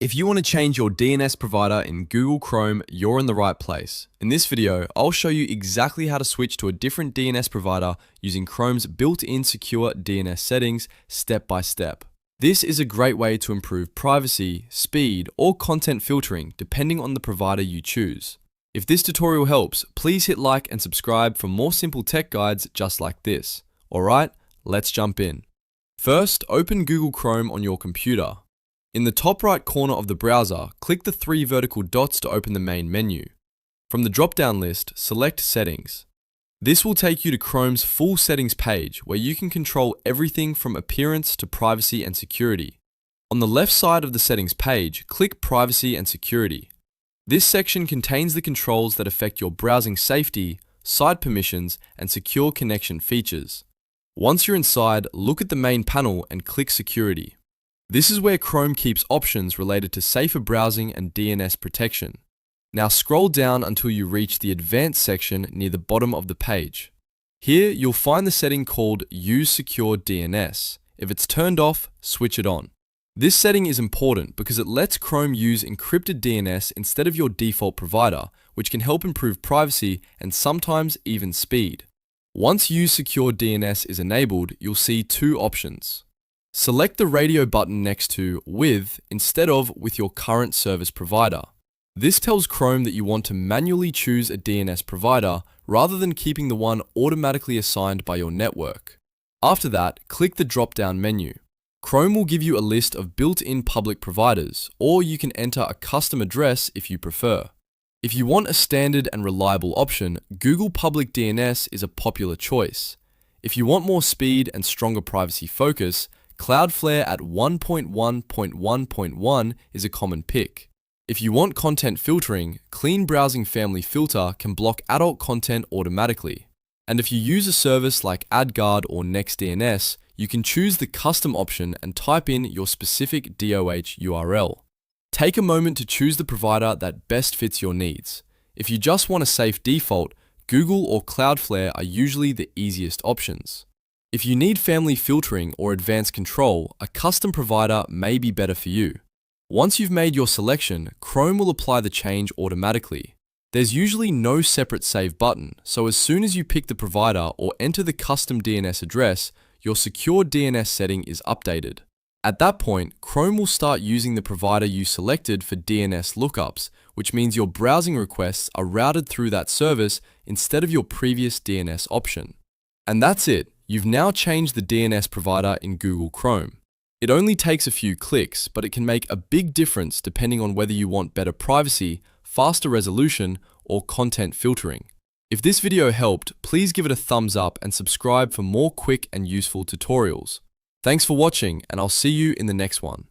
If you want to change your DNS provider in Google Chrome, you're in the right place. In this video, I'll show you exactly how to switch to a different DNS provider using Chrome's built-in secure DNS settings step by step. This is a great way to improve privacy, speed, or content filtering depending on the provider you choose. If this tutorial helps, please hit like and subscribe for more simple tech guides just like this. Alright, let's jump in. First, open Google Chrome on your computer. In the top right corner of the browser, click the three vertical dots to open the main menu. From the drop-down list, select Settings. This will take you to Chrome's full settings page where you can control everything from appearance to privacy and security. On the left side of the settings page, click Privacy and Security. This section contains the controls that affect your browsing safety, site permissions, and secure connection features. Once you're inside, look at the main panel and click Security. This is where Chrome keeps options related to safer browsing and DNS protection. Now scroll down until you reach the Advanced section near the bottom of the page. Here you'll find the setting called Use Secure DNS. If it's turned off, switch it on. This setting is important because it lets Chrome use encrypted DNS instead of your default provider, which can help improve privacy and sometimes even speed. Once Use Secure DNS is enabled, you'll see two options. Select the radio button next to With instead of with your current service provider. This tells Chrome that you want to manually choose a DNS provider rather than keeping the one automatically assigned by your network. After that, click the drop-down menu. Chrome will give you a list of built-in public providers, or you can enter a custom address if you prefer. If you want a standard and reliable option, Google Public DNS is a popular choice. If you want more speed and stronger privacy focus, Cloudflare at 1.1.1.1 is a common pick. If you want content filtering, CleanBrowsing Family Filter can block adult content automatically. And if you use a service like AdGuard or NextDNS, you can choose the custom option and type in your specific DOH URL. Take a moment to choose the provider that best fits your needs. If you just want a safe default, Google or Cloudflare are usually the easiest options. If you need family filtering or advanced control, a custom provider may be better for you. Once you've made your selection, Chrome will apply the change automatically. There's usually no separate save button, so as soon as you pick the provider or enter the custom DNS address, your secure DNS setting is updated. At that point, Chrome will start using the provider you selected for DNS lookups, which means your browsing requests are routed through that service instead of your previous DNS option. And that's it. You've now changed the DNS provider in Google Chrome. It only takes a few clicks, but it can make a big difference depending on whether you want better privacy, faster resolution, or content filtering. If this video helped, please give it a thumbs up and subscribe for more quick and useful tutorials. Thanks for watching, and I'll see you in the next one.